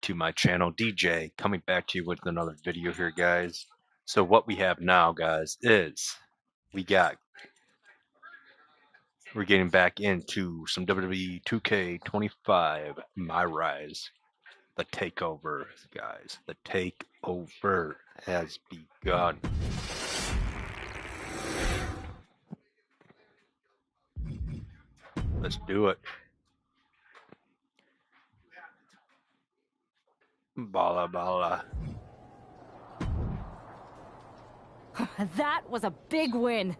to my channel. DJ coming back to you with another video here, guys. So what we have now, guys, is we're getting back into some WWE 2K25 MyRise The Takeover, guys. The takeover has begun. Let's do it. Bala bala. That was a big win.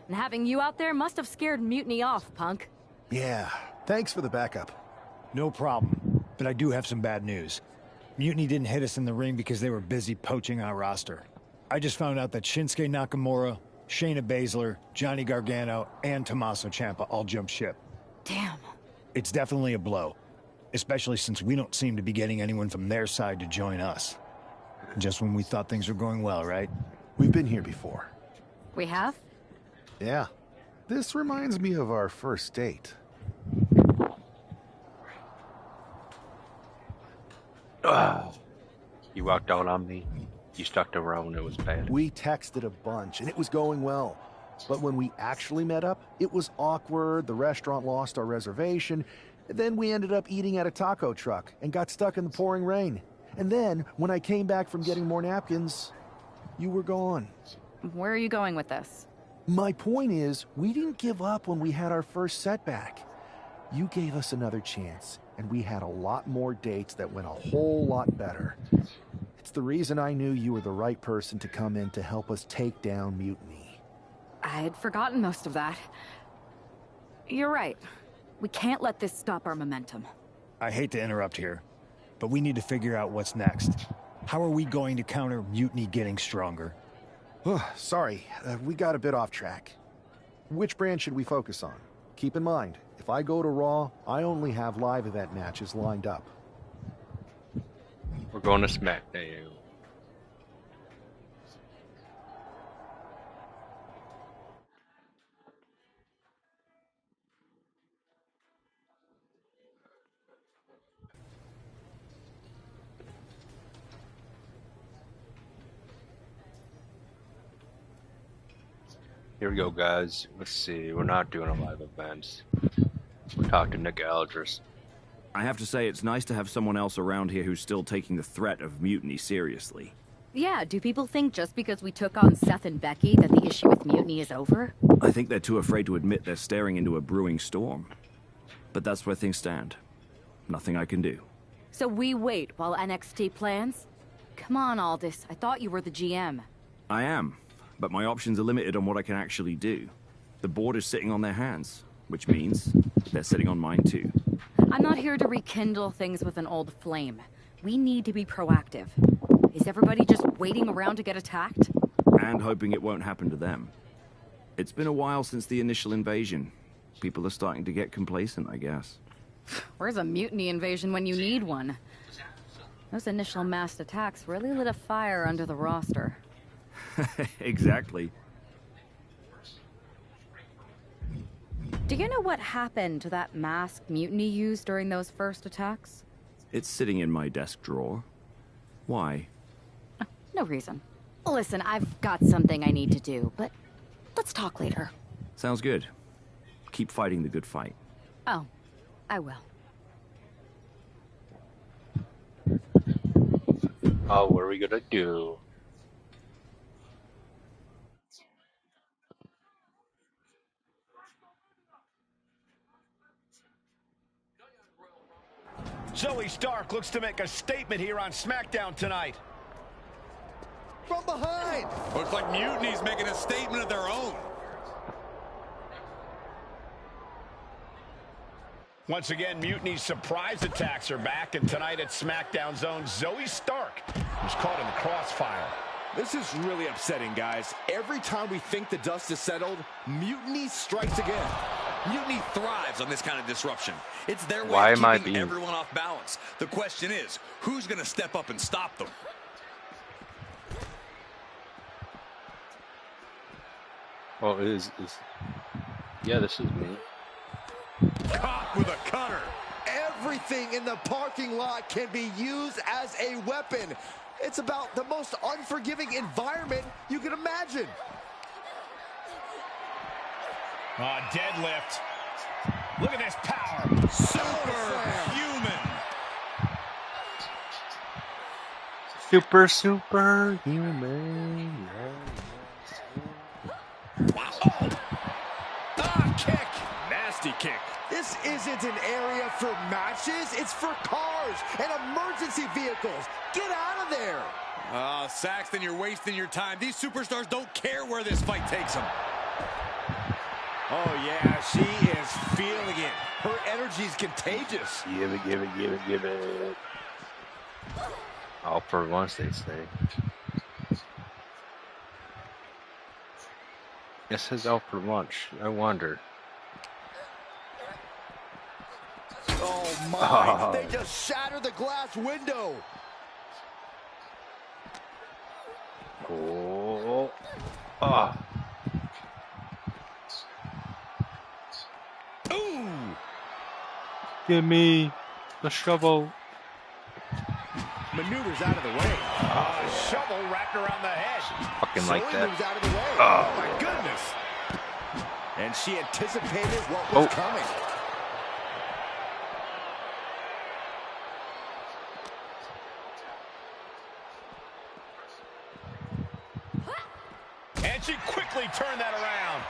And having you out there must have scared Mutiny off, punk. Yeah, thanks for the backup. No problem, but I do have some bad news. Mutiny didn't hit us in the ring because they were busy poaching our roster. I just found out that Shinsuke Nakamura, Shayna Baszler, Johnny Gargano, and Tommaso Ciampa all jumped ship. Damn. It's definitely a blow, especially since we don't seem to be getting anyone from their side to join us. Just when we thought things were going well, right? We've been here before. We have? Yeah. This reminds me of our first date. You walked out on me. You stuck around. It was bad. We texted a bunch, and it was going well. But when we actually met up, it was awkward. The restaurant lost our reservation. Then we ended up eating at a taco truck and got stuck in the pouring rain. And then, when I came back from getting more napkins, you were gone. Where are you going with this? My point is, we didn't give up when we had our first setback. You gave us another chance, and we had a lot more dates that went a whole lot better. It's the reason I knew you were the right person to come in to help us take down Mutiny. I had forgotten most of that. You're right. We can't let this stop our momentum. I hate to interrupt here, but we need to figure out what's next. How are we going to counter Mutiny getting stronger? Sorry, we got a bit off track. Which brand should we focus on? Keep in mind, if I go to Raw, I only have live event matches lined up. We're going to SmackDown. Here we go, guys. Let's see. We're not doing a live event. We'll talk to Nick Aldris. I have to say, it's nice to have someone else around here who's still taking the threat of Mutiny seriously. Yeah, do people think just because we took on Seth and Becky that the issue with Mutiny is over? I think they're too afraid to admit they're staring into a brewing storm. But that's where things stand. Nothing I can do. So we wait while NXT plans? Come on, Aldis. I thought you were the GM. I am, but my options are limited on what I can actually do. The board is sitting on their hands, which means they're sitting on mine too. I'm not here to rekindle things with an old flame. We need to be proactive. Is everybody just waiting around to get attacked? And hoping it won't happen to them. It's been a while since the initial invasion. People are starting to get complacent, I guess. Where's a Mutiny invasion when you need one? Those initial mass attacks really lit a fire under the roster. Exactly. Do you know what happened to that mask Mutiny used during those first attacks? It's sitting in my desk drawer. Why? No reason. Listen, I've got something I need to do, but let's talk later. Sounds good. Keep fighting the good fight. Oh, I will. Oh, what are we gonna do? Zoe Stark looks to make a statement here on SmackDown tonight. From behind! Looks like Mutiny's making a statement of their own. Once again, Mutiny's surprise attacks are back, and tonight at SmackDown Zone, Zoe Stark was caught in the crossfire. This is really upsetting, guys. Every time we think the dust is settled, Mutiny strikes again. Mutiny thrives on this kind of disruption. It's their way Why of am I keeping being- everyone off balance. The question is, who's going to step up and stop them? Oh, yeah, this is me. Caught with a cutter. Everything in the parking lot can be used as a weapon. It's about the most unforgiving environment you can imagine. Deadlift. Look at this power. Superhuman. Superhuman. Wow. Kick. Nasty kick. This isn't an area for matches. It's for cars and emergency vehicles. Get out of there. Saxton, you're wasting your time. These superstars don't care where this fight takes them. Oh, yeah, she is feeling it. Her energy's contagious. Give it, give it, give it, give it. All for once, they say. It says out for lunch. I wonder. Oh, my. They just shattered the glass window. Oh. Ah. Ooh. Give me the shovel. Maneuvers out of the way. Shovel wrapped around the head. Fucking like Zoe that. moves out of the way. Oh. Oh, my goodness. And she anticipated What was Oh. coming? And she quickly turned that around.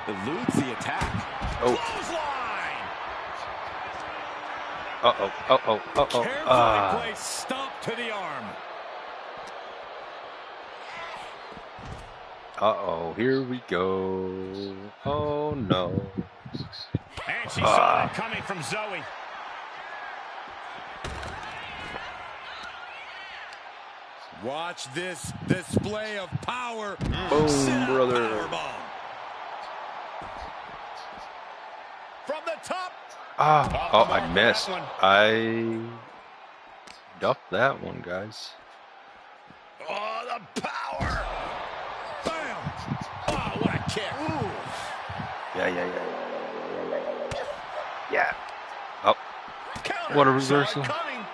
eludes the attack. Oh. Clothesline. Uh-oh. Uh-oh. Uh-oh. Carefully placed stomp to the arm. Uh-oh. Here we go. Oh, no. And she saw that coming from Zoe. Watch this display of power. Boom, brother. Powerbomb. From the top. Ah. Oh, I missed. That one. I ducked that one, guys. Oh, the power. Bam. Oh, what a kick. Ooh. Yeah. Yeah. Oh. Counter. What a Saw it reversal. coming.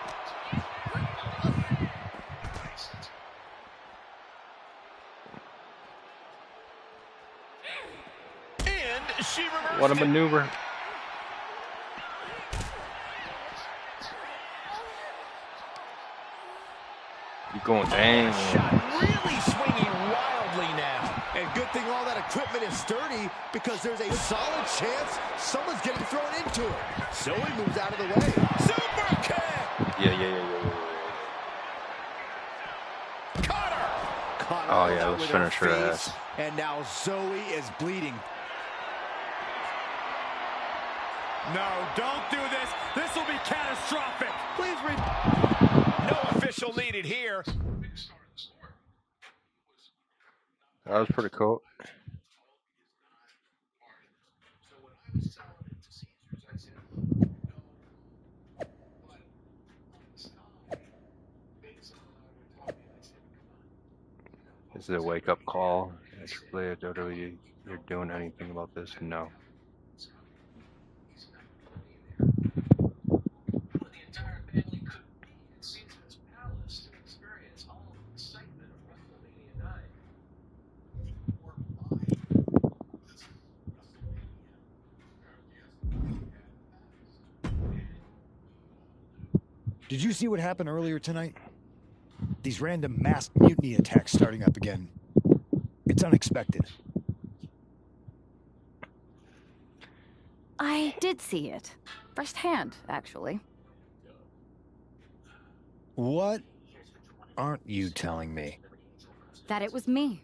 And she reversed What a it. maneuver. You're going, dang. Shot really swinging wildly now. And good thing all that equipment is sturdy, because there's a solid chance someone's getting thrown into it. Zoe moves out of the way. Super kick. Yeah. Caught her. Caught Oh, her yeah, with let's her finish her face, ass. And now Zoe is bleeding. No, don't do this. This will be catastrophic. Please read. No official needed here. That was pretty cool. This is a wake-up call. Actually, at WWE, you're doing anything about this? No. Did you see what happened earlier tonight? These random masked mutiny attacks starting up again. It's unexpected. I did see it. Firsthand, actually. What aren't you telling me? That it was me.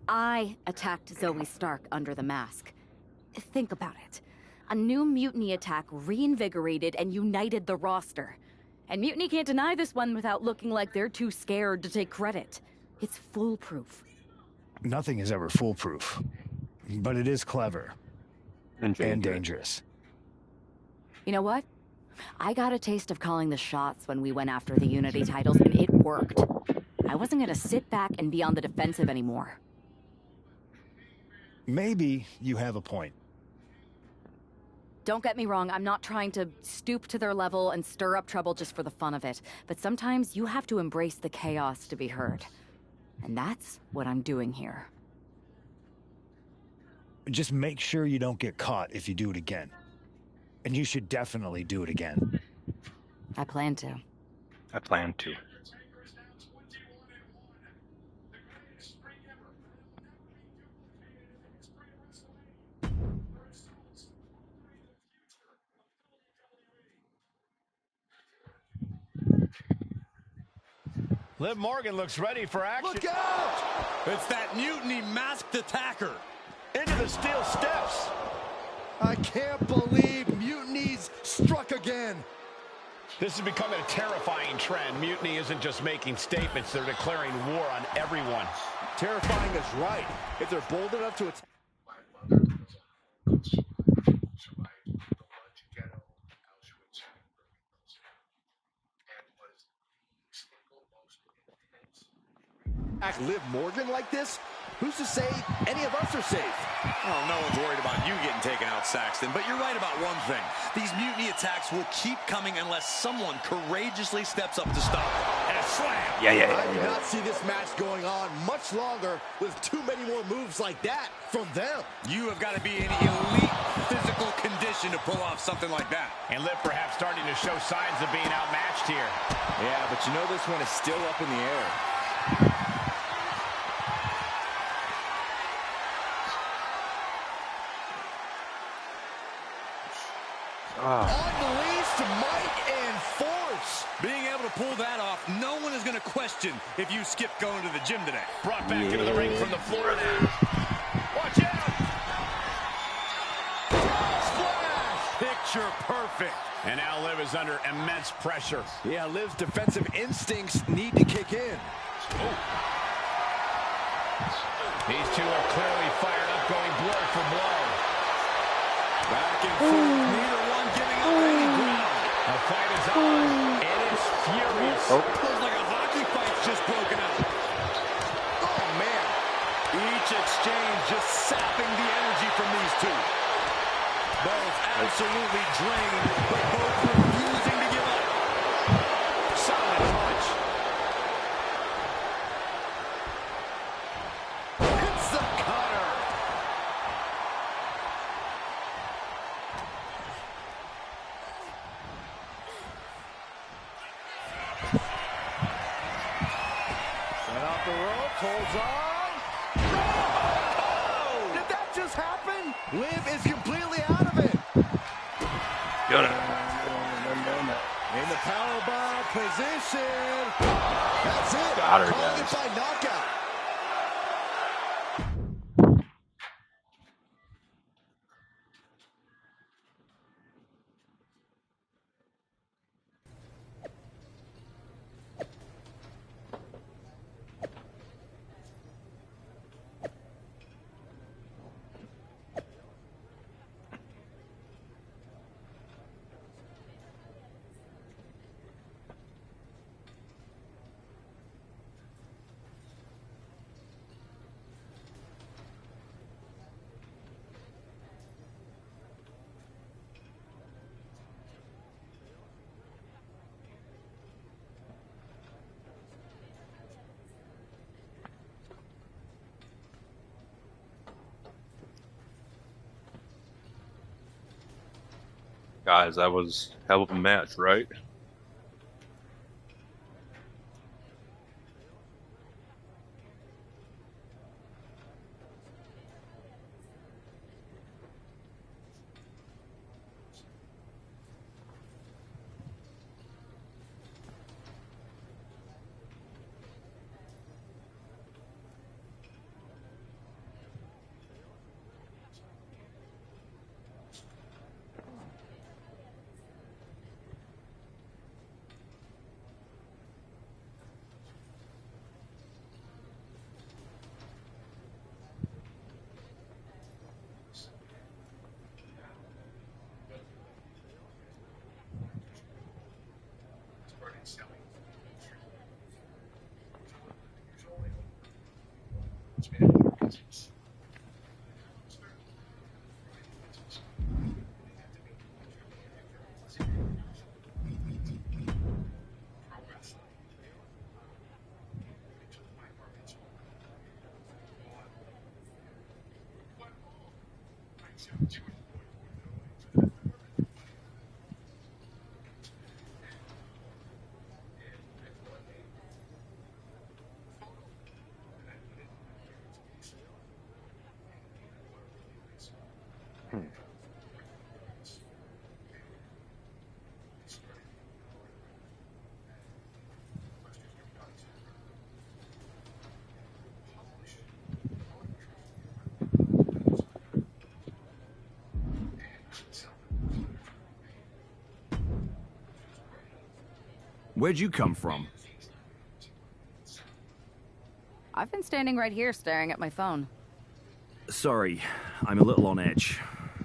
I attacked Zoe Stark under the mask. Think about it. A new mutiny attack reinvigorated and united the roster. And Mutiny can't deny this one without looking like they're too scared to take credit. It's foolproof. Nothing is ever foolproof. But it is clever. And dangerous. You know what? I got a taste of calling the shots when we went after the Unity titles, and it worked. I wasn't gonna sit back and be on the defensive anymore. Maybe you have a point. Don't get me wrong, I'm not trying to stoop to their level and stir up trouble just for the fun of it. But sometimes you have to embrace the chaos to be heard. And that's what I'm doing here. Just make sure you don't get caught if you do it again. And you should definitely do it again. I plan to. I plan to. Liv Morgan looks ready for action. Look out! It's that Mutiny masked attacker. Into the steel steps. I can't believe Mutiny's struck again. This is becoming a terrifying trend. Mutiny isn't just making statements, they're declaring war on everyone. Terrifying is right. If they're bold enough to attack. Liv Morgan like this, who's to say any of us are safe? Oh, no one's worried about you getting taken out, Saxton. But you're right about one thing. These mutiny attacks will keep coming unless someone courageously steps up to stop it. And a slam! I do not see this match going on much longer with too many more moves like that from them. You have got to be in elite physical condition to pull off something like that. And Liv perhaps starting to show signs of being outmatched here. Yeah, but you know this one is still up in the air. Unleashed might and force. Being able to pull that off, no one is going to question if you skipped going to the gym today. Brought back into the ring from the floor now. Watch out! Splash! Picture perfect. And now Liv is under immense pressure. Yeah, Liv's defensive instincts need to kick in. These two are clearly fired up, going blow for blow. Back and forth, neither one giving up any ground. The fight is on, and it's furious. Feels like a hockey fight's just broken out. Oh, man. Each exchange just sapping the energy from these two. Both absolutely drained, but both refusing to give up. Solid punch. Hits the cutter. Set off the rope, holds on. Oh! Did that just happen? Liv is completely out of it. Got it. In the powerbomb position. That's it. Got her, Calling it guys. by knockout. Guys, that was hell of a match, right? Where'd you come from? I've been standing right here staring at my phone. Sorry, I'm a little on edge.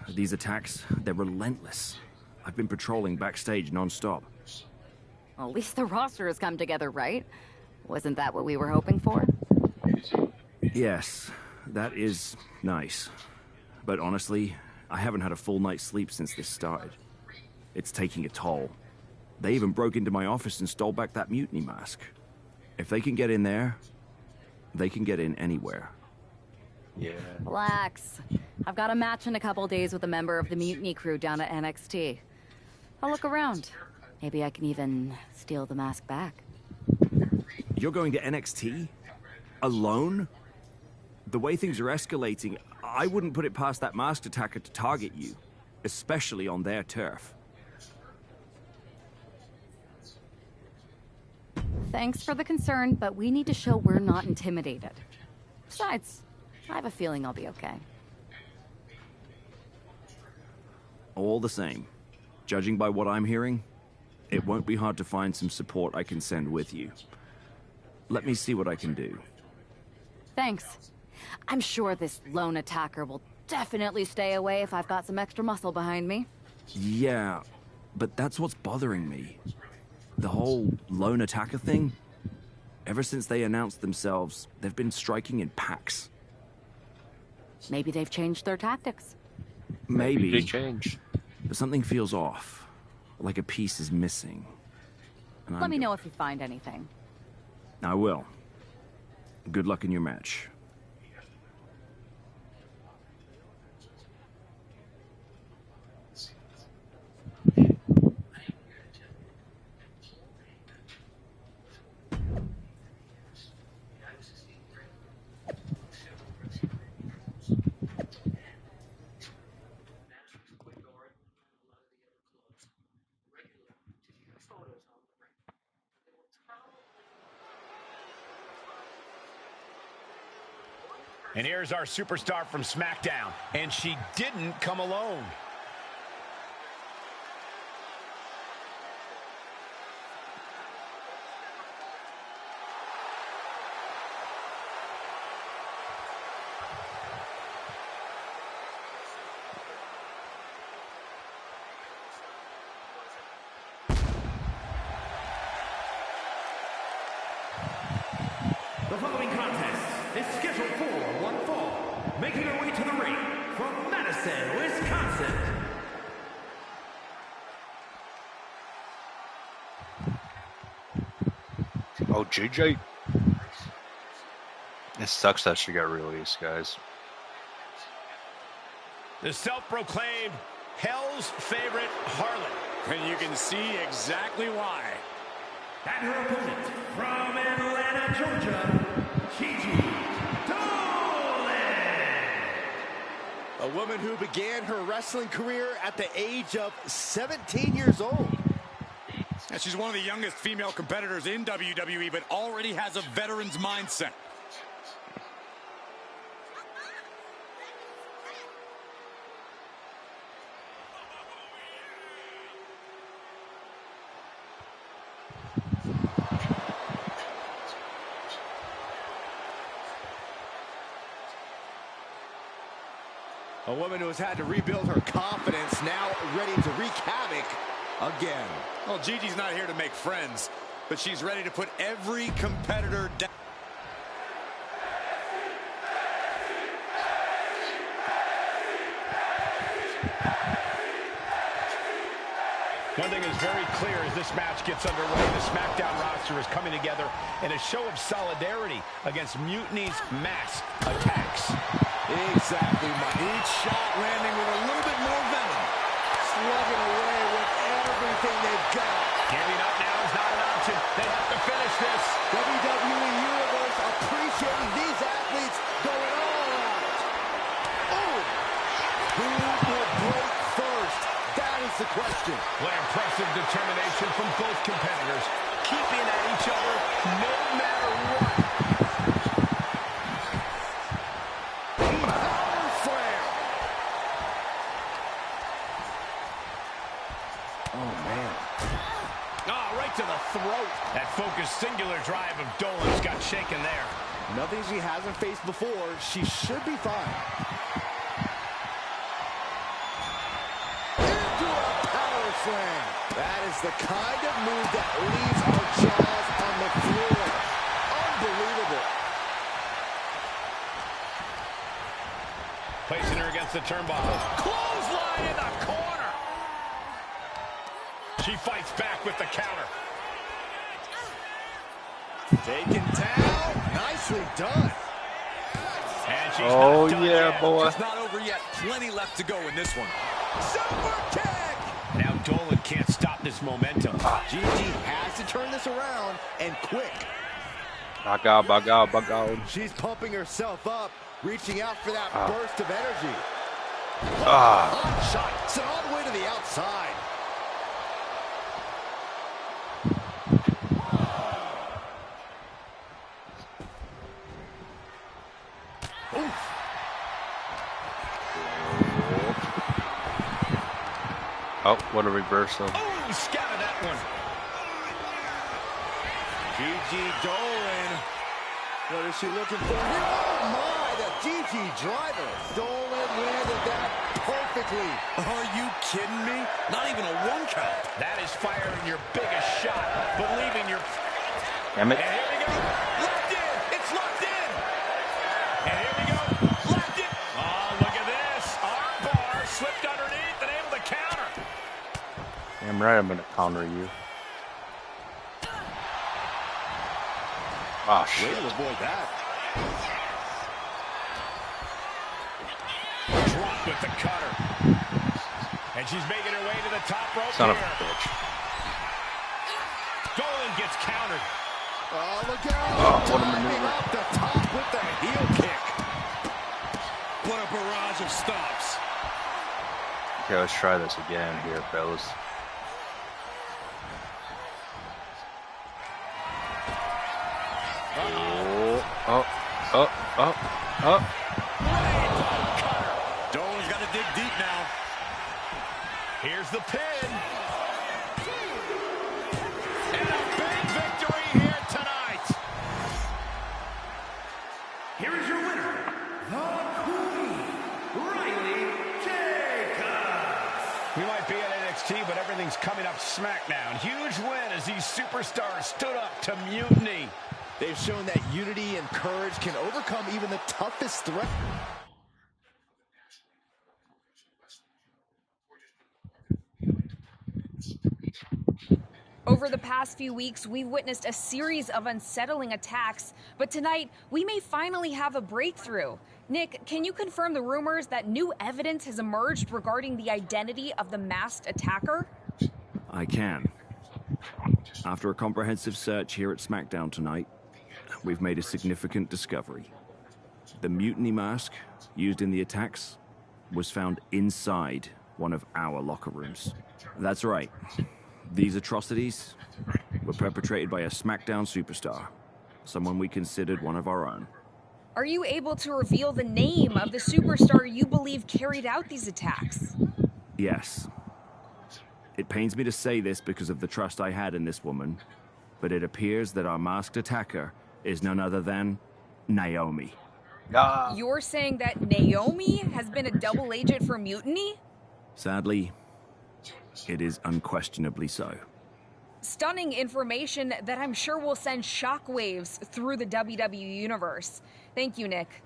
These attacks, they're relentless. I've been patrolling backstage non-stop. Well, at least the roster has come together, right? Wasn't that what we were hoping for? Yes, that is nice. But honestly, I haven't had a full night's sleep since this started. It's taking a toll. They even broke into my office and stole back that mutiny mask. If they can get in there, they can get in anywhere. Yeah. Relax. I've got a match in a couple days with a member of the mutiny crew down at NXT. I'll look around. Maybe I can even steal the mask back. You're going to NXT? Alone? The way things are escalating, I wouldn't put it past that masked attacker to target you, especially on their turf. Thanks for the concern, but we need to show we're not intimidated. Besides, I have a feeling I'll be okay. All the same, judging by what I'm hearing, it won't be hard to find some support I can send with you. Let me see what I can do. Thanks. I'm sure this lone attacker will definitely stay away if I've got some extra muscle behind me. Yeah, but that's what's bothering me. The whole lone attacker thing? Ever since they announced themselves, they've been striking in packs. Maybe they've changed their tactics. Maybe. They changed. But something feels off. Like a piece is missing. And Let me know if you find anything. I will. Good luck in your match. And here's our superstar from SmackDown, and she didn't come alone. The following contest is scheduled for one fall, making her way to the ring from Madison, Wisconsin. Oh, JJ. It sucks that she got released, guys. The self-proclaimed Hell's favorite harlot. And you can see exactly why. And her opponent from Atlanta, Georgia, Gigi Dolan. A woman who began her wrestling career at the age of 17 years old. And she's one of the youngest female competitors in WWE, but already has a veteran's mindset. A woman who has had to rebuild her confidence, now ready to wreak havoc again. Well, Gigi's not here to make friends, but she's ready to put every competitor down. One thing is very clear as this match gets underway. The SmackDown roster is coming together in a show of solidarity against Mutiny's mass attacks. Exactly, Mike. Each shot landing with a little bit more venom. Slugging away with everything they've got. Giving up now is not an option. They have to finish this. WWE Universe appreciating these athletes going all out. Oh! Who will break first? That is the question. What impressive determination from both competitors. Keeping at each other no matter what. Power slam. Oh, man. Oh, right to the throat. That focused singular drive of Dolan's got shaken there. Nothing she hasn't faced before. She should be fine. Into a power slam. That is the kind of move that leaves our jaws on the floor. Unbelievable. Placing her against the turnbuckle. Clothesline in the corner. She fights back with the counter. Taken down. Nicely done. And she's Oh, not done yeah, yet. boy. It's not over yet. Plenty left to go in this one. Super kick. Now Dolan can't stop this momentum. Gigi has to turn this around, and quick. Back out, back out, back out. She's pumping herself up, reaching out for that burst of energy. Hot shot. It's all the way to the outside. Oof. Oh, what a reversal. Oh, scattered that one. Gigi Dolan. What is she looking for here? Oh, my, the Gigi driver. Dolan landed that perfectly. Are you kidding me? Not even a one count. That is firing your biggest shot, but leaving your... Damn it. And here we go. Locked in. It's locked in. And here we go. Locked in. Oh, look at this. Arm bar slipped underneath and able to counter. Damn right I'm gonna counter you. Oh, Way shit. to avoid that. Drop with the cutter. And she's making her way to the top rope Son of here. a bitch. Dolan gets countered. Oh, look out. Oh, what a Diving maneuver. up the top with the heel kick. What a barrage of stops. Okay, let's try this again here, fellas. Oh, oh, oh, oh. Dolan's got to dig deep now. Here's the pin. And a big victory here tonight. Here is your winner, the Queen, Riley Jacobs. We might be at NXT, but everything's coming up SmackDown. Huge win as these superstars stood up to Mutiny. They've shown that unity and courage can overcome even the toughest threat. Over the past few weeks, we've witnessed a series of unsettling attacks, but tonight, we may finally have a breakthrough. Nick, can you confirm the rumors that new evidence has emerged regarding the identity of the masked attacker? I can. After a comprehensive search here at SmackDown tonight, we've made a significant discovery. The mutiny mask used in the attacks was found inside one of our locker rooms. That's right. These atrocities were perpetrated by a SmackDown superstar, someone we considered one of our own. Are you able to reveal the name of the superstar you believe carried out these attacks? Yes. It pains me to say this because of the trust I had in this woman, but it appears that our masked attacker is none other than Naomi. You're saying that Naomi has been a double agent for Mutiny? Sadly, it is unquestionably so. Stunning information that I'm sure will send shockwaves through the WWE universe. Thank you, Nick.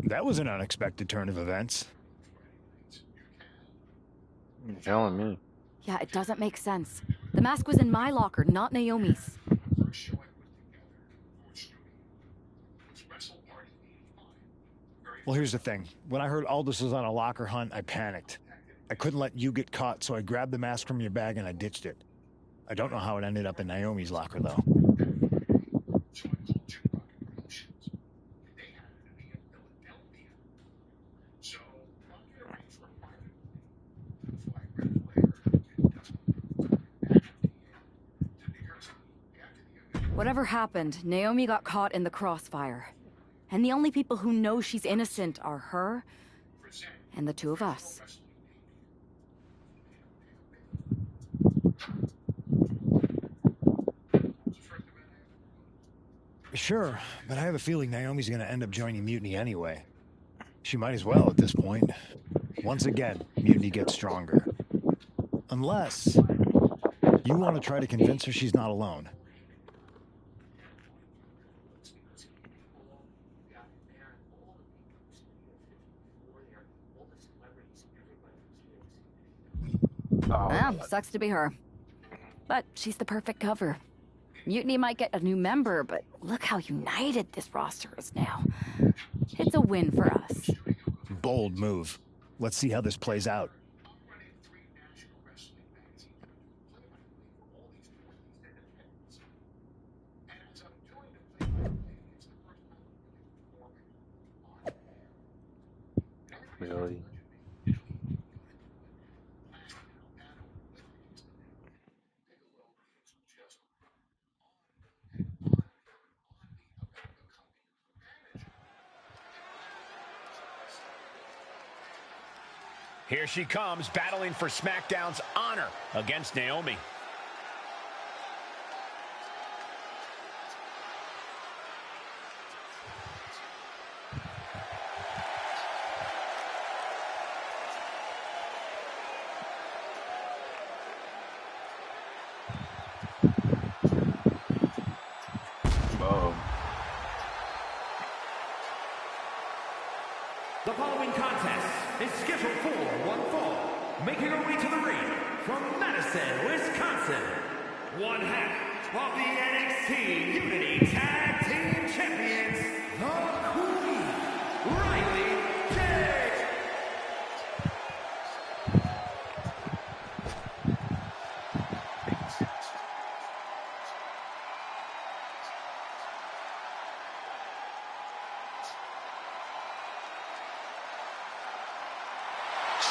That was an unexpected turn of events. You're telling me. Yeah, it doesn't make sense. The mask was in my locker, not Naomi's. Well, here's the thing. When I heard Aldous was on a locker hunt, I panicked. I couldn't let you get caught, so I grabbed the mask from your bag and I ditched it. I don't know how it ended up in Naomi's locker, though. Whatever happened, Naomi got caught in the crossfire. And the only people who know she's innocent are her and the two of us. Sure, but I have a feeling Naomi's gonna end up joining Mutiny anyway. She might as well at this point. Once again, Mutiny gets stronger. Unless you want to try to convince her she's not alone. Oh, Well, sucks to be her. But she's the perfect cover. Mutiny might get a new member, but look how united this roster is now. It's a win for us. Bold move. Let's see how this plays out. really? Here she comes, battling for SmackDown's honor against Naomi. The following contest is scheduled for one fall. Making her way to the ring from Madison, Wisconsin, one half of the NXT Unity Tag Team Champions, the Queen, Riley J.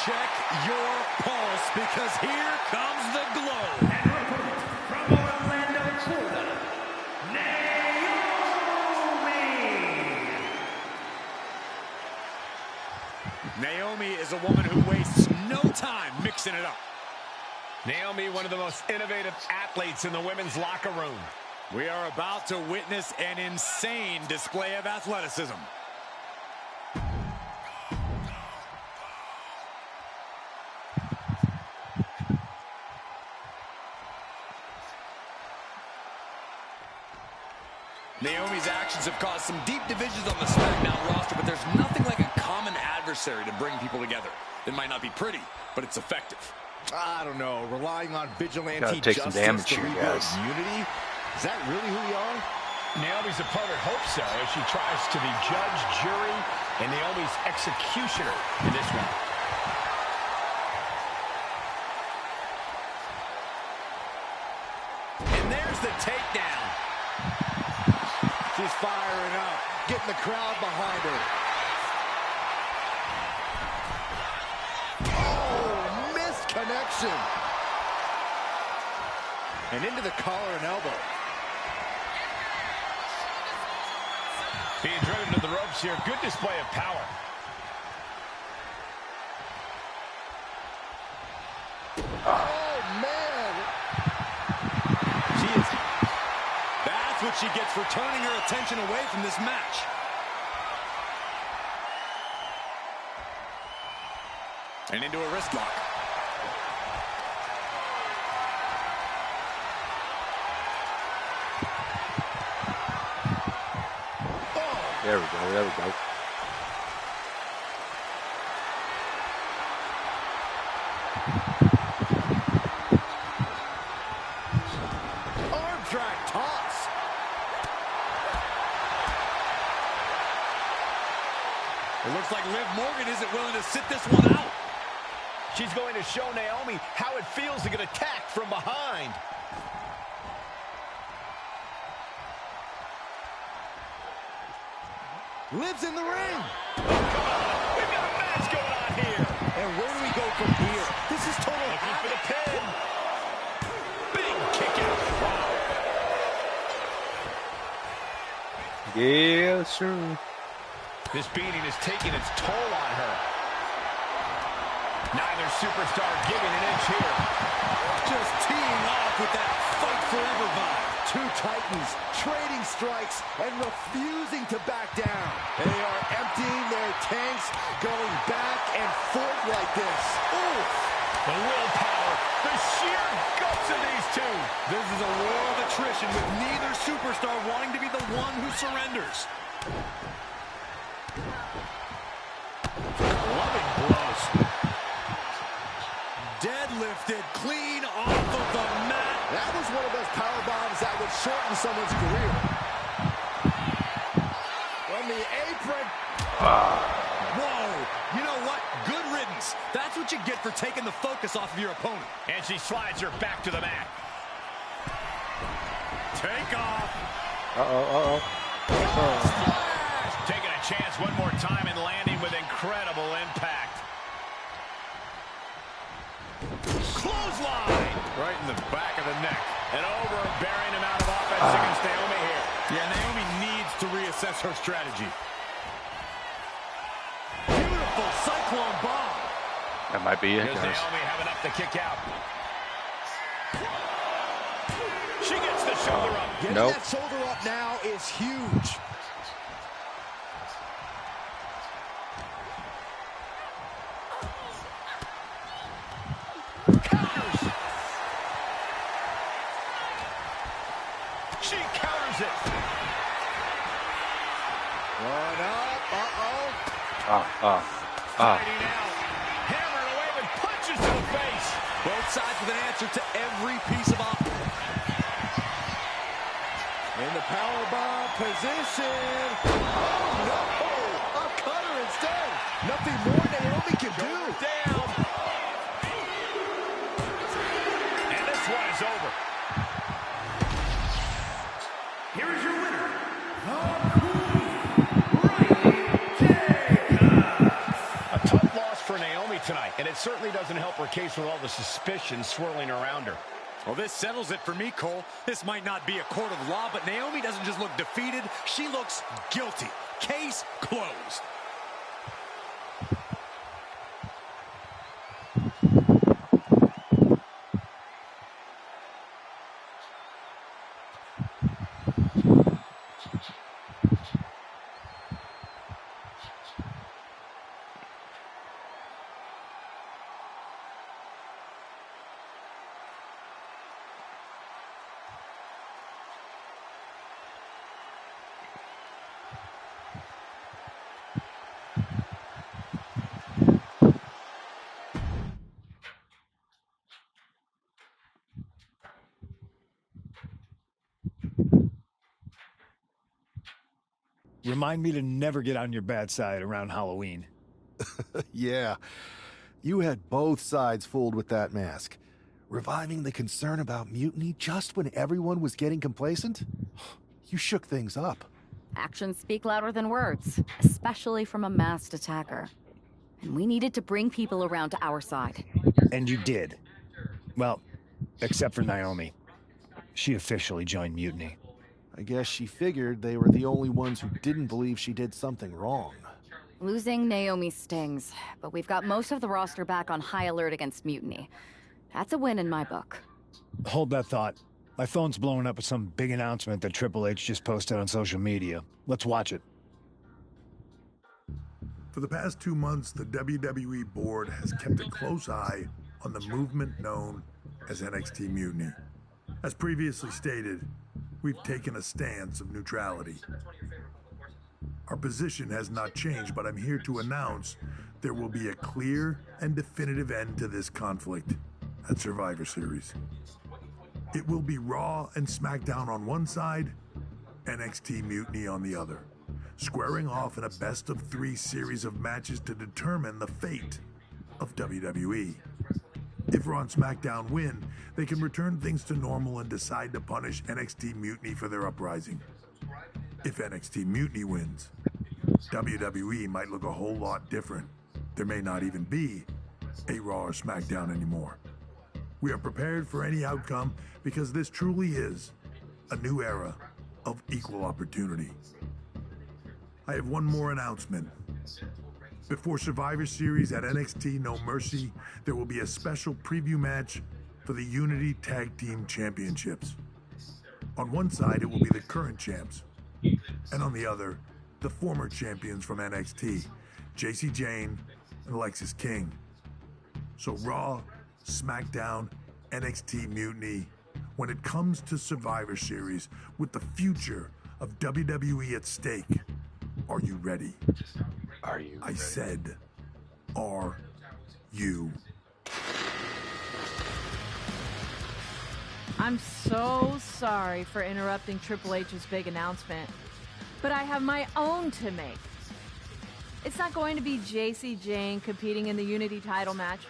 Check your pulse, because here comes the glow. And her opponent from Orlando, Florida, Naomi. Naomi is a woman who wastes no time mixing it up. Naomi, one of the most innovative athletes in the women's locker room. We are about to witness an insane display of athleticism. Naomi's actions have caused some deep divisions on the SmackDown roster, but there's nothing like a common adversary to bring people together. It might not be pretty, but it's effective. I don't know, relying on vigilante Gotta take some justice damage to here, rebuild guys. unity? Is that really who we are? Naomi's opponent hopes so as she tries to be judge, jury, and Naomi's executioner in this one. And there's the takedown. She's firing up, getting the crowd behind her. Oh, missed connection. And into the collar and elbow. Being driven to the ropes here. Good display of power. Oh, man. She is... That's what she gets for turning her attention away from this match. And into a wrist lock. There we go, there we go. Arm drag toss. It looks like Liv Morgan isn't willing to sit this one out. She's going to show Naomi how it feels to get attacked from behind. Liv's in the ring. We've got a match going on here. And where do we go from here? This is total Looking for the havoc. pin. Big kick out. Wow. Yes, sir. This beating is taking its toll on her. Neither superstar giving an inch here. Just teeing off with that fight forever vibe. Two titans trading strikes and refusing to back down. They are emptying their tanks, going back and forth like this. Ooh. The willpower, the sheer guts of these two. This is a war of attrition with neither superstar wanting to be the one who surrenders. Loving blows. Deadlifted clean off of the mat. That was one of those power bombs that would shorten someone's career. From the apron. Whoa, you know what? Good riddance. That's what you get for taking the focus off of your opponent. And she slides her back to the mat. Take off. Splash! Taking a chance one more time and landing with incredible impact. Clothesline! Right in the back of the neck. An overbearing amount of offense against Naomi here. Yeah, Naomi needs to reassess her strategy. Beautiful cyclone bomb. That might be it, Does guys. Naomi have enough to kick out? She gets the shoulder up. Getting Nope. that shoulder up now is huge. Counters. She counters it. One up. Fighting out. Hammered away with punches to the face. Both sides with an answer to every piece of offense. In the powerbomb position. Oh, no. A cutter instead. Nothing more Naomi can do. Down. And this one is over. Here is your winner, the Queen, A tough loss for Naomi tonight, and it certainly doesn't help her case with all the suspicion swirling around her. Well, this settles it for me, Cole. This might not be a court of law, but Naomi doesn't just look defeated. She looks guilty. Case closed. Remind me to never get on your bad side around Halloween. Yeah. You had both sides fooled with that mask. Reviving the concern about mutiny just when everyone was getting complacent? You shook things up. Actions speak louder than words, especially from a masked attacker. And we needed to bring people around to our side. And you did. Well, except for Naomi. She officially joined Mutiny. I guess she figured they were the only ones who didn't believe she did something wrong. Losing Naomi stings, but we've got most of the roster back on high alert against mutiny. That's a win in my book. Hold that thought. My phone's blowing up with some big announcement that Triple H just posted on social media. Let's watch it. For the past 2 months, the WWE board has kept a close eye on the movement known as NXT Mutiny. As previously stated, we've taken a stance of neutrality. Our position has not changed, but I'm here to announce there will be a clear and definitive end to this conflict at Survivor Series. It will be Raw and SmackDown on one side, NXT Mutiny on the other, squaring off in a best-of-3 series of matches to determine the fate of WWE. If Raw and SmackDown win, they can return things to normal and decide to punish NXT Mutiny for their uprising. If NXT Mutiny wins, WWE might look a whole lot different. There may not even be a Raw or SmackDown anymore. We are prepared for any outcome because this truly is a new era of equal opportunity. I have one more announcement. Before Survivor Series at NXT No Mercy, there will be a special preview match for the Unity Tag Team Championships. On one side, it will be the current champs, and on the other, the former champions from NXT, Jacy Jayne and Alexis King. So Raw, SmackDown, NXT Mutiny, when it comes to Survivor Series, with the future of WWE at stake, are you ready? Are you I ready? said, are you? I'm so sorry for interrupting Triple H's big announcement, but I have my own to make. It's not going to be Jacy Jayne competing in the Unity title match,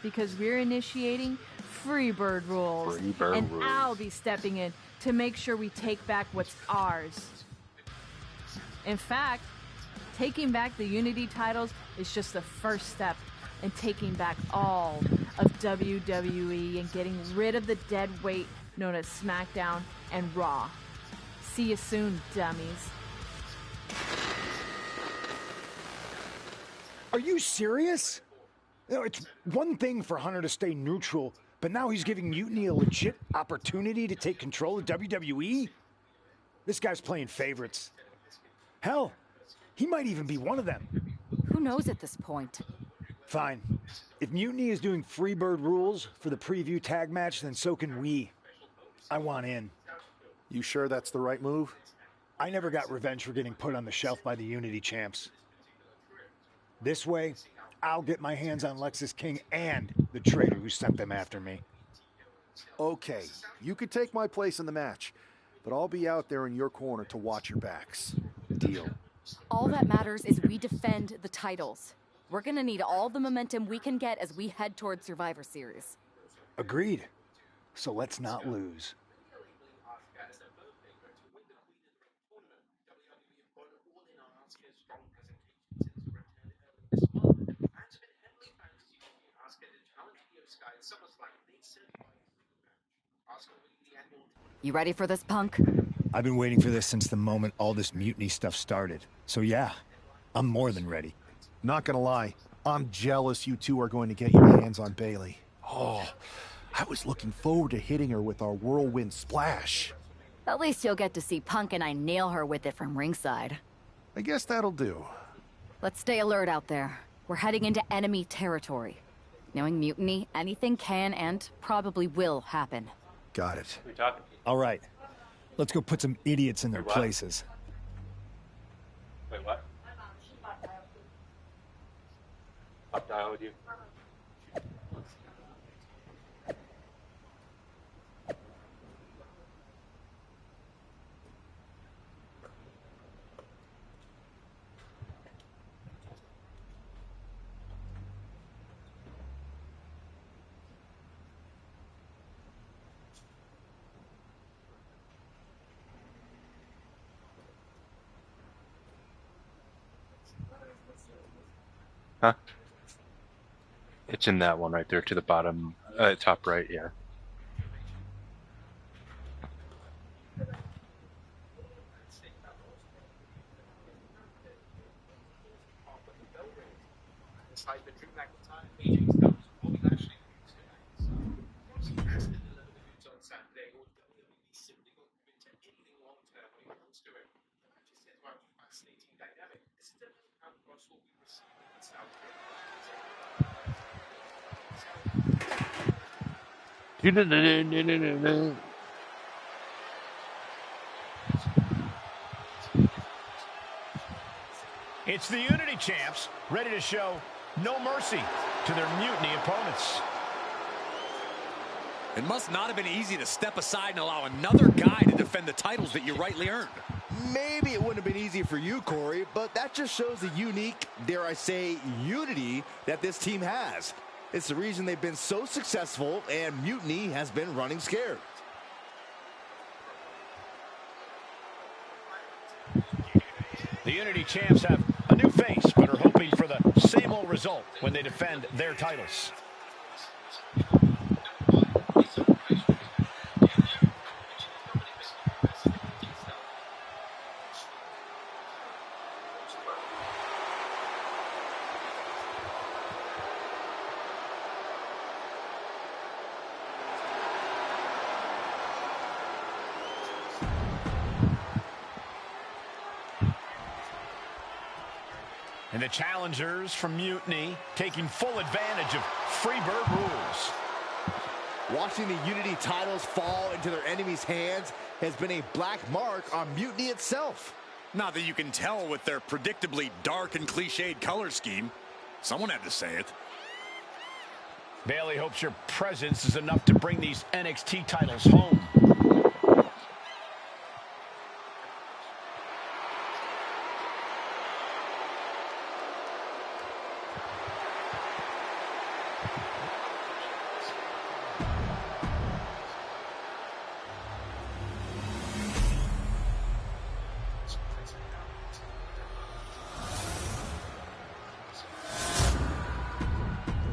because we're initiating Freebird rules. Freebird and rules. I'll be stepping in to make sure we take back what's ours. In fact, taking back the Unity titles is just the first step in taking back all of WWE and getting rid of the dead weight known as SmackDown and Raw. See you soon, dummies. Are you serious? You know, it's one thing for Hunter to stay neutral, but now he's giving Mutiny a legit opportunity to take control of WWE? This guy's playing favorites. Hell, he might even be one of them. Who knows at this point? Fine. If Mutiny is doing Freebird rules for the preview tag match, then so can we. I want in. You sure that's the right move? I never got revenge for getting put on the shelf by the Unity champs. This way, I'll get my hands on Lexis King and the traitor who sent them after me. Okay, you could take my place in the match, but I'll be out there in your corner to watch your backs. Deal. All that matters is we defend the titles. We're gonna need all the momentum we can get as we head towards Survivor Series. Agreed. So let's not lose. You ready for this, Punk? I've been waiting for this since the moment all this Mutiny stuff started. So yeah, I'm more than ready. Not gonna lie, I'm jealous you two are going to get your hands on Bayley. Oh, I was looking forward to hitting her with our whirlwind splash. At least you'll get to see Punk and I nail her with it from ringside. I guess that'll do. Let's stay alert out there. We're heading into enemy territory. Knowing Mutiny, anything can and probably will happen. Got it. We talking? All right, let's go put some idiots in their Wait, what? places. Wait, what? Up dial with you. Huh? It's in that one right there to the bottom, top right, yeah. It's the Unity champs, ready to show no mercy to their Mutiny opponents. It must not have been easy to step aside and allow another guy to defend the titles that you rightly earned. Maybe it wouldn't have been easy for you, Corey, but that just shows the unique, dare I say, unity that this team has. It's the reason they've been so successful, and Mutiny has been running scared. The Unity champs have a new face, but are hoping for the same old result when they defend their titles. And the challengers from Mutiny taking full advantage of Freebird rules. Watching the Unity titles fall into their enemies' hands has been a black mark on Mutiny itself. Not that you can tell with their predictably dark and cliched color scheme. Someone had to say it. Bailey hopes your presence is enough to bring these NXT titles home.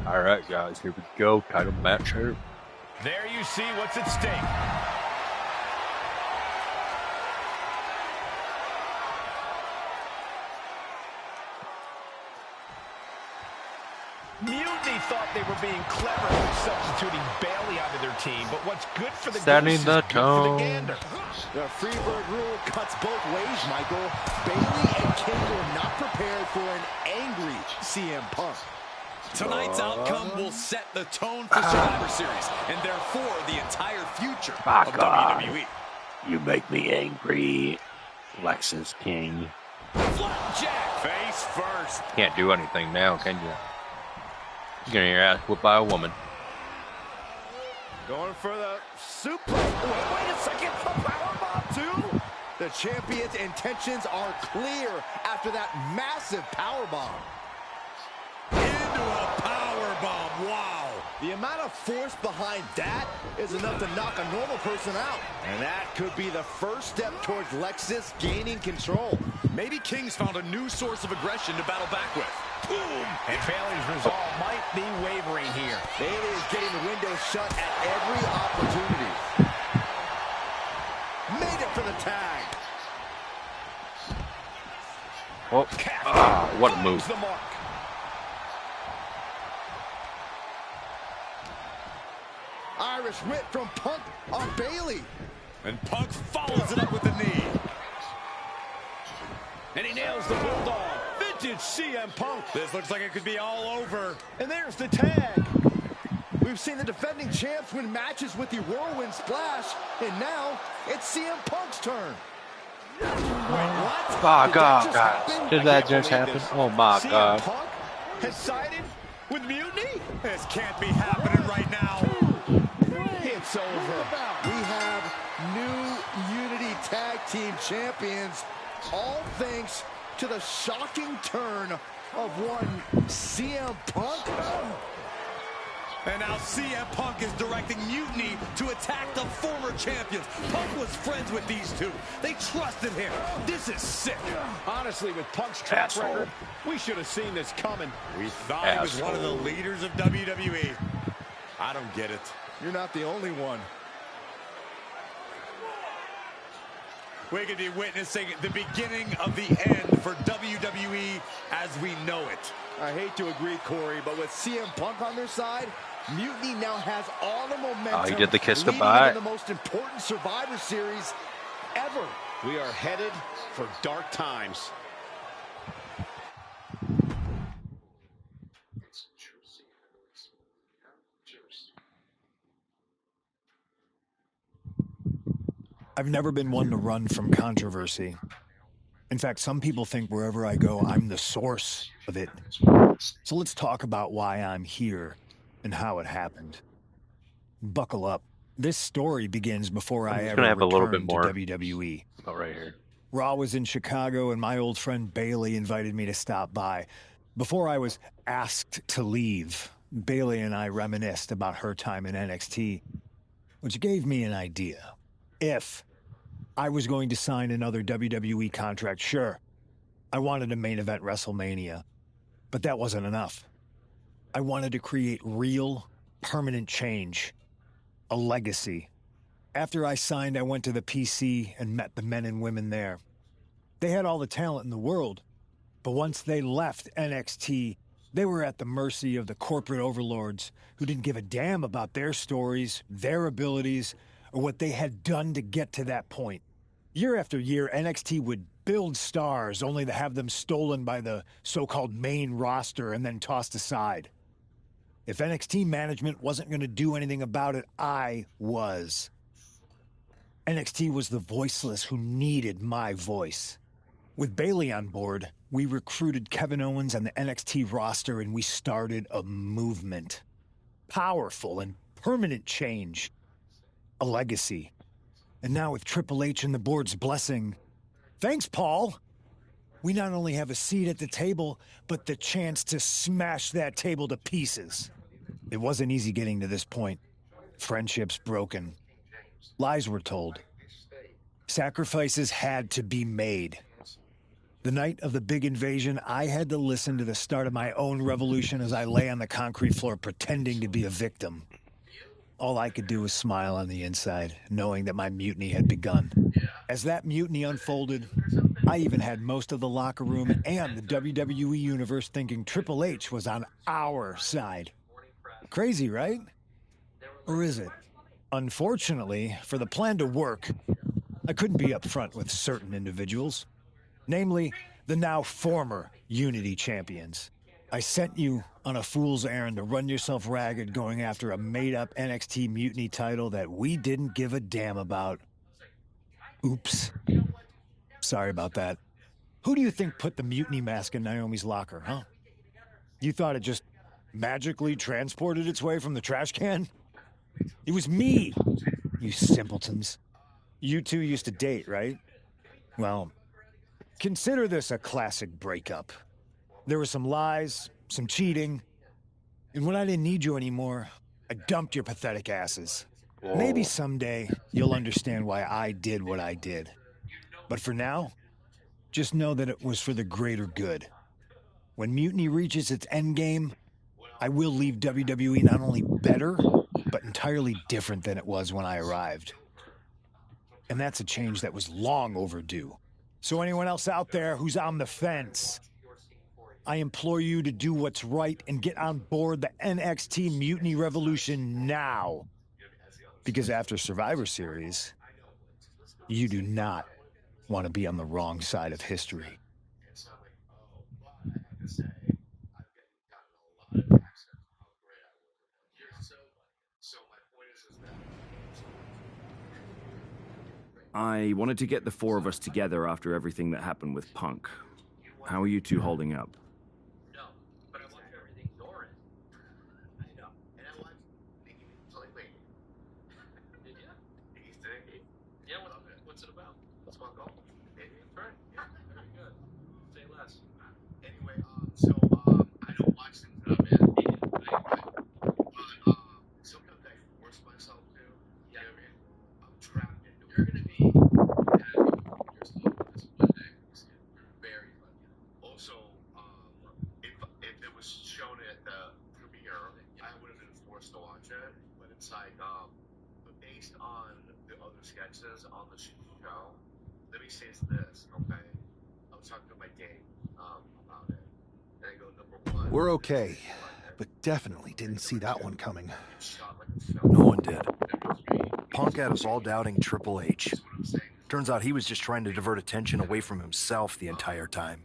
All right, guys, here we go. Title match here. There you see what's at stake. Mutiny thought they were being clever substituting Bailey out of their team, but what's good for the Setting goose the is good for the tone. gander. The Freebird rule cuts both ways, Michael. Bailey and King were not prepared for an angry CM Punk. Tonight's outcome will set the tone for Survivor Series, and therefore the entire future My of God. WWE. You make me angry, Lexus King. Flapjack face first. Can't do anything now, can you? You're getting your ass whipped by a woman. Going for the suplex. Wait a second. A powerbomb too? The champion's intentions are clear after that massive powerbomb. Into a powerbomb. Wow. The amount of force behind that is enough to knock a normal person out. And that could be the first step towards Lexus gaining control. Maybe King's found a new source of aggression to battle back with. Boom. And Bailey's resolve might be wavering here. Bailey is getting the window shut at every opportunity. Made it for the tag. Oh, what a move. The mark. Irish whip from Punk on Bailey. And Punk follows it up with the knee. And he nails the Bulldog. Vintage CM Punk. This looks like it could be all over. And there's the tag. We've seen the defending champs win matches with the Whirlwind Splash, and now it's CM Punk's turn. Wait, what? Oh, God, guys. Did that just happen? Oh, my CM God. Punk has sided with Mutiny? This can't be happening right now. It's over. We have new Unity Tag Team Champions, all thanks to the shocking turn of one CM Punk. And now CM Punk is directing Mutiny to attack the former champions. Punk was friends with these two. They trusted him. This is sick. Honestly, with Punk's track Asshole. record, we should have seen this coming. We thought he was one of the leaders of WWE. I don't get it. You're not the only one. We could be witnessing the beginning of the end for WWE as we know it. I hate to agree, Corey, but with CM Punk on their side, Mutiny now has all the momentum. Oh, he did the kiss leading goodbye. into the most important Survivor Series ever. We are headed for dark times. I've never been one to run from controversy. In fact, some people think wherever I go, I'm the source of it. So let's talk about why I'm here and how it happened. Buckle up. This story begins before I ever have a little bit returned to more WWE. about right here. Raw was in Chicago, and my old friend Bailey invited me to stop by. Before I was asked to leave, Bailey and I reminisced about her time in NXT, which gave me an idea. If I was going to sign another WWE contract, sure, I wanted a main event WrestleMania, but that wasn't enough. I wanted to create real, permanent change, a legacy. After I signed, I went to the PC and met the men and women there. They had all the talent in the world, but once they left NXT, they were at the mercy of the corporate overlords who didn't give a damn about their stories, their abilities, or what they had done to get to that point. Year after year, NXT would build stars only to have them stolen by the so-called main roster and then tossed aside. If NXT management wasn't going to do anything about it, I was. NXT was the voiceless who needed my voice. With Bailey on board, we recruited Kevin Owens and the NXT roster, and we started a movement. Powerful and permanent change. A legacy. And now with Triple H and the board's blessing, thanks, Paul! We not only have a seat at the table, but the chance to smash that table to pieces. It wasn't easy getting to this point. Friendships broken. Lies were told. Sacrifices had to be made. The night of the big invasion, I had to listen to the start of my own revolution as I lay on the concrete floor pretending to be a victim. All I could do was smile on the inside, knowing that my mutiny had begun. As that mutiny unfolded, I even had most of the locker room and the WWE Universe thinking Triple H was on our side. Crazy, right? Or is it? Unfortunately, for the plan to work, I couldn't be upfront with certain individuals. Namely, the now former Unity champions. I sent you on a fool's errand to run yourself ragged going after a made-up NXT Mutiny title that we didn't give a damn about. Oops. Sorry about that. Who do you think put the Mutiny mask in Naomi's locker, huh? You thought it just magically transported its way from the trash can? It was me, you simpletons. You two used to date, right? Well, consider this a classic breakup. There were some lies, some cheating, and when I didn't need you anymore, I dumped your pathetic asses. Whoa. Maybe someday you'll understand why I did what I did. But for now, just know that it was for the greater good. When Mutiny reaches its endgame, I will leave WWE not only better, but entirely different than it was when I arrived. And that's a change that was long overdue. So anyone else out there who's on the fence, I implore you to do what's right and get on board the NXT Mutiny Revolution now. Because after Survivor Series, you do not want to be on the wrong side of history. I wanted to get the four of us together after everything that happened with Punk. How are you two holding up? We're okay, but definitely didn't see that one coming. No one did. Punk had us all doubting Triple H. Turns out he was just trying to divert attention away from himself the entire time.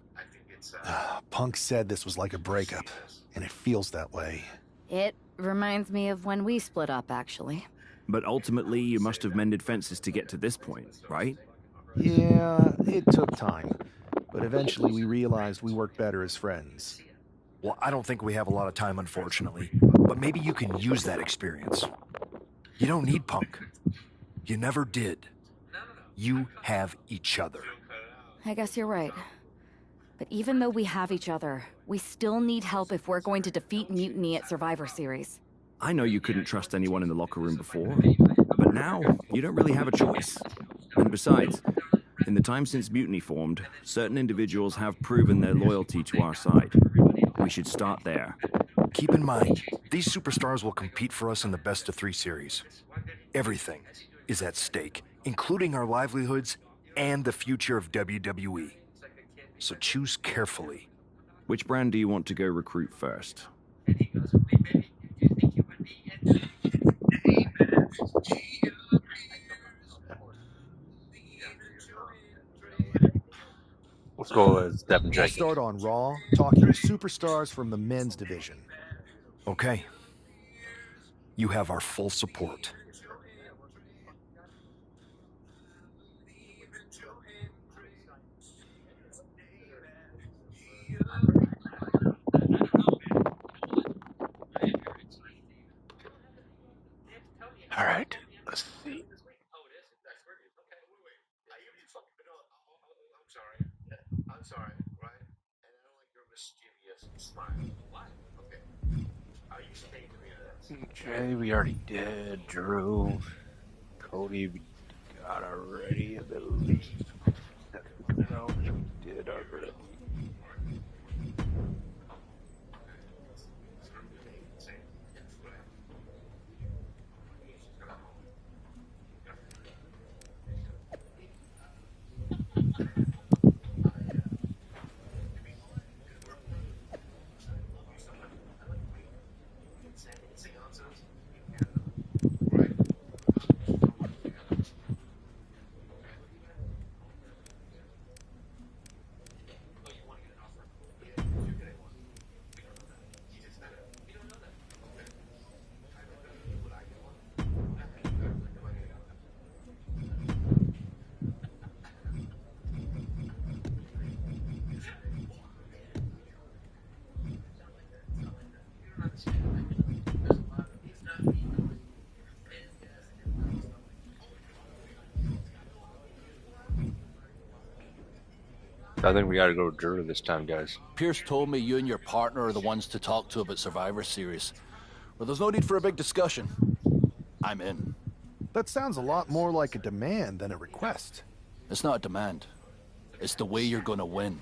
Punk said this was like a breakup, and it feels that way. It reminds me of when we split up, actually. But ultimately, you must have mended fences to get to this point, right? Yeah, it took time. But eventually we realized we worked better as friends. Well, I don't think we have a lot of time, unfortunately. But maybe you can use that experience. You don't need Punk. You never did. You have each other. I guess you're right. But even though we have each other, we still need help if we're going to defeat Mutiny at Survivor Series. I know you couldn't trust anyone in the locker room before, but now you don't really have a choice. And besides, in the time since Mutiny formed, certain individuals have proven their loyalty to our side. We should start there. Keep in mind, these superstars will compete for us in the best-of-3 series. Everything is at stake, including our livelihoods and the future of WWE. So choose carefully. Which brand do you want to go recruit first? Let's go as Devin We'll Jenkins. start on Raw, talking superstars from the men's division. Okay. You have our full support. All right, let's see. Jay, we already did. Drew, Cody, we got already, I believe. No, we did already. I think we gotta go to Drew this time, guys. Pierce told me you and your partner are the ones to talk to about Survivor Series. Well, there's no need for a big discussion. I'm in. That sounds a lot more like a demand than a request. It's not a demand. It's the way you're gonna win.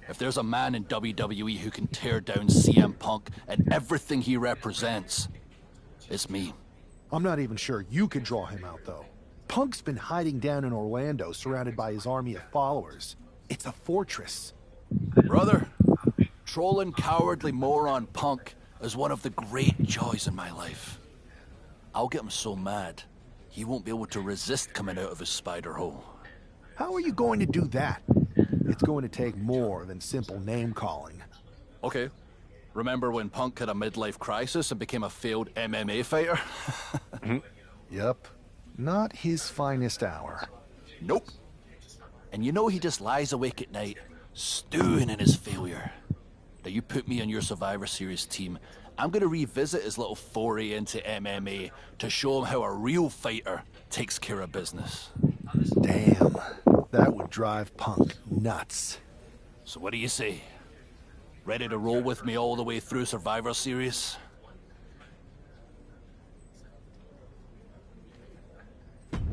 If there's a man in WWE who can tear down CM Punk and everything he represents, it's me. I'm not even sure you can draw him out, though. Punk's been hiding down in Orlando, surrounded by his army of followers. It's a fortress. Brother, trolling cowardly moron Punk is one of the great joys in my life. I'll get him so mad, he won't be able to resist coming out of his spider hole. How are you going to do that? It's going to take more than simple name-calling. Okay. Remember when Punk had a midlife crisis and became a failed MMA fighter? Yep. Not his finest hour. Nope. And you know he just lies awake at night, stewing in his failure. Now you put me on your Survivor Series team, I'm gonna revisit his little foray into MMA to show him how a real fighter takes care of business. Damn. That would drive Punk nuts. So what do you say? Ready to roll with me all the way through Survivor Series?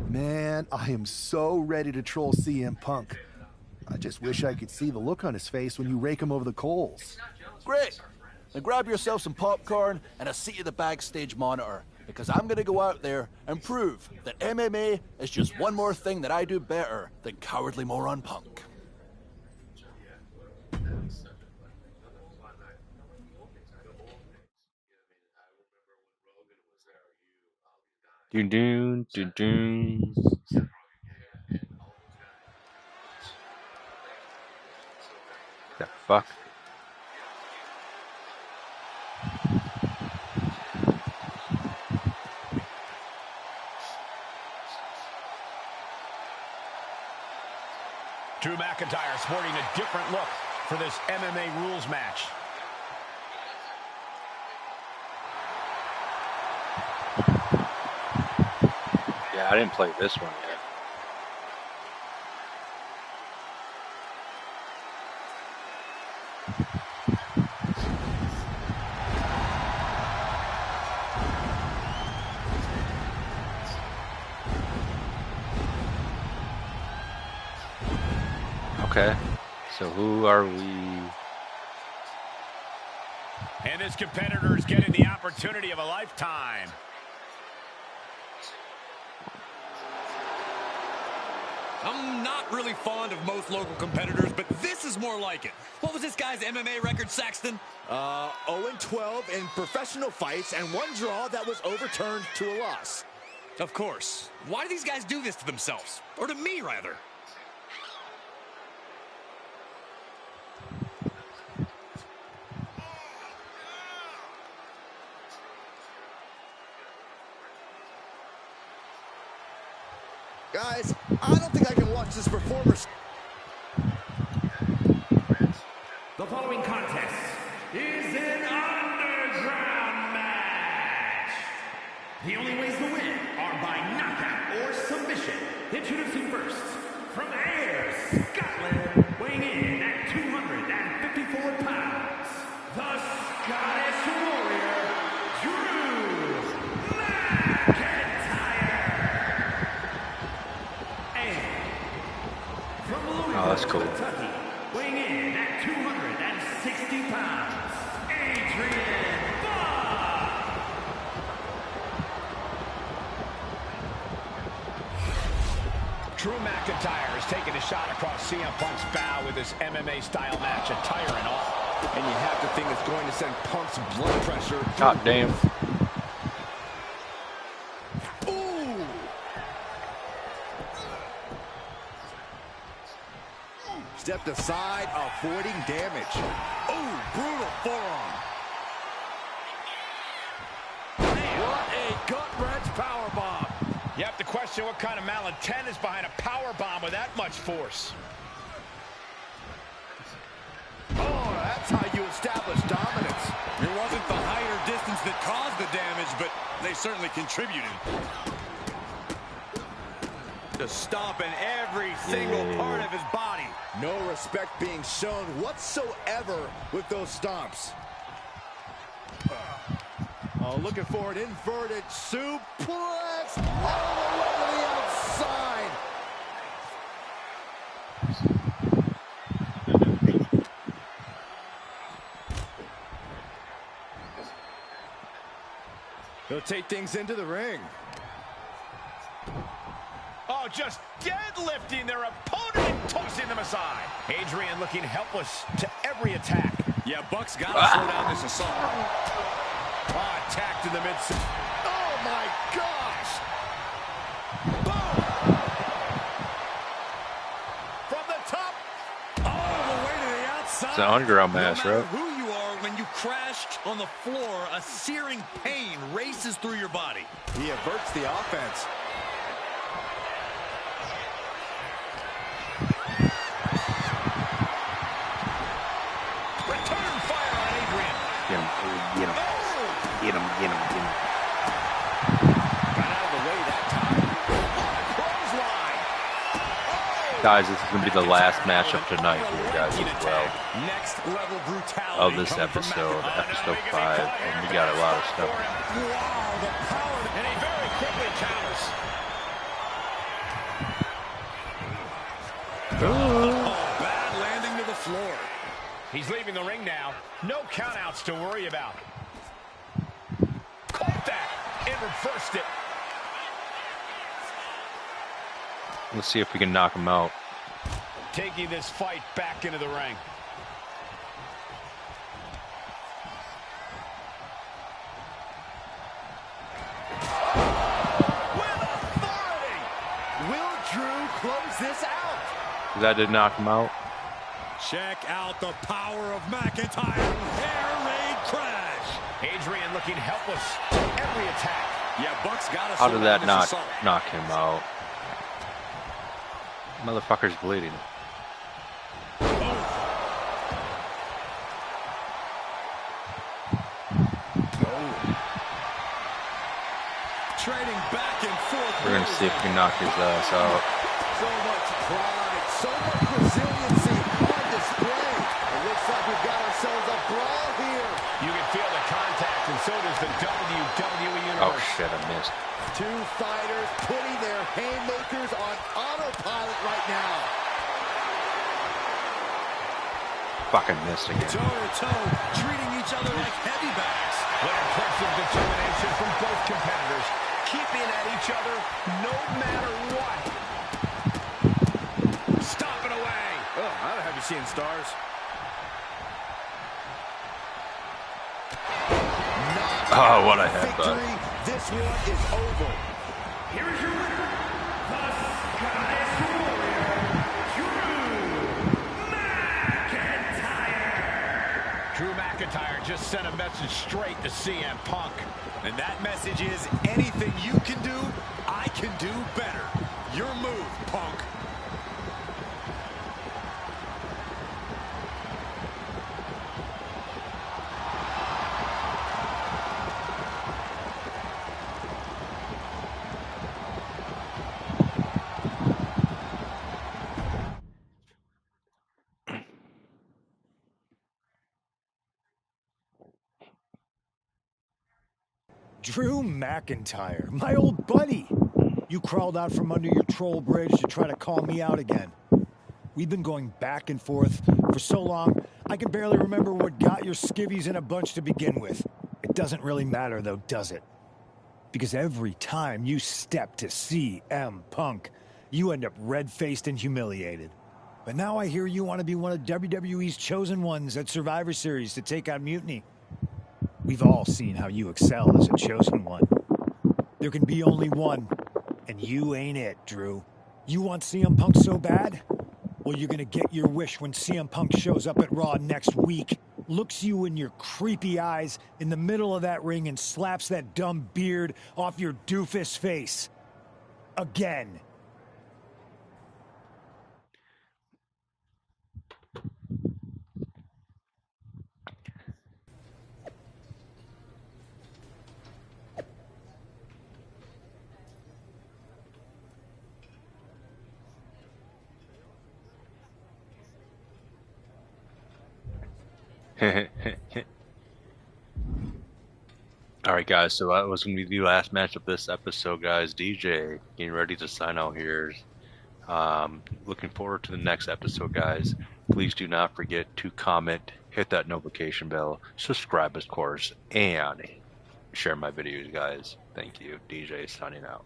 Man, I am so ready to troll CM Punk. I just wish I could see the look on his face when you rake him over the coals. Great! Now grab yourself some popcorn and a seat at the backstage monitor, because I'm gonna go out there and prove that MMA is just one more thing that I do better than cowardly moron Punk. Doon doon doon doon. The fuck? Drew McIntyre sporting a different look for this MMA rules match. Yeah, I didn't play this one yet. Okay, so who are we? And this competitor is getting the opportunity of a lifetime. I'm not really fond of most local competitors, but this is more like it. What was this guy's MMA record, Saxton? 0-12 in professional fights and one draw that was overturned to a loss. Of course. Why do these guys do this to themselves? Or to me, rather? Guys, I don't think I can watch this performance. The following contest is an underground match. The only ways to win are by knockout or submission. Introducing first, from Ayr, Scotland, weighing in at 254 pounds, the Scottish Warrior, Drew McIntyre. From Louisville, Oh, that's cool. Kentucky, weighing in at 260 pounds, Adrian Buck. Drew McIntyre is taking a shot across CM Punk's bow with his MMA-style match attire and all. And you have to think it's going to send Punk's blood pressure. God damn. Ooh! Stepped aside, avoiding damage. Ooh, brutal forearm. What a gut-wrench powerbomb. You have to question what kind of malintent is behind a power bomb with that much force. Oh, that's how you establish dominance. It wasn't the height or distance that caused the damage, but they certainly contributed. Just stomping every single part of his body. No respect being shown whatsoever with those stomps. Oh, looking for an inverted suplex all the way to the outside. He'll take things into the ring. Oh, just deadlifting their opponent and tossing them aside. Adrian looking helpless to every attack. Yeah, Buck's got to slow down this assault. Oh, attacked in the mid. Oh, my gosh. Boom! From the top. All the way to the outside. It's an underground match, no matter right? who you are, when you crash on the floor, a searing pain races through your body. He averts the offense. Return fire on Adrian. Get him, get him, get him, get him, get him. Got out of the way that time. Clothesline. Guys, this is going to be the last matchup tonight for you guys as well. Next level brutality Of this episode, episode 5, and we got a lot of stuff. Wow, the power. And he very quickly counters. Oh, bad landing to the floor. He's leaving the ring now. No countouts to worry about. Caught that and reversed it. Let's see if we can knock him out. Taking this fight back into the ring. With authority. Will Drew close this out? That did knock him out. Check out the power of McIntyre. Air raid crash. Adrian looking helpless to every attack. Yeah, Buck's got to How did that not knock him out? Motherfucker's bleeding. trading back and forth. We're gonna see if we can knock his ass out. So much pride, so much resiliency on display. It looks like we've got ourselves a brawl here. You can feel the contact, and so does the WWE Universe. Oh shit, I missed. Two fighters putting their haymakers on autopilot right now. Fucking missed again. Toe-to-toe, treating each other like heavy bags. What impressive determination from both competitors, keeping at each other no matter what. Stomping away. Oh, how have you seen stars? Oh, what a headbutt. This one is over. Here is your winner, the Scottish Warrior, Drew McIntyre just sent a message straight to CM Punk. And that message is, anything you can do, I can do better. Your move, Punk. Drew McIntyre, my old buddy. You crawled out from under your troll bridge to try to call me out again. We've been going back and forth for so long, I can barely remember what got your skivvies in a bunch to begin with. It doesn't really matter though, does it? Because every time you step to CM Punk, you end up red-faced and humiliated. But now I hear you want to be one of WWE's chosen ones at Survivor Series to take on Mutiny. We've all seen how you excel as a chosen one. There can be only one, and you ain't it, Drew. You want CM Punk so bad? Well, you're gonna get your wish when CM Punk shows up at Raw next week, looks you in your creepy eyes in the middle of that ring and slaps that dumb beard off your doofus face. Again. Alright guys, so that was going to be the last match of this episode, guys. DJ, getting ready to sign out here. Looking forward to the next episode, guys. Please do not forget to comment, hit that notification bell, subscribe of course, and share my videos, guys. Thank you. DJ signing out.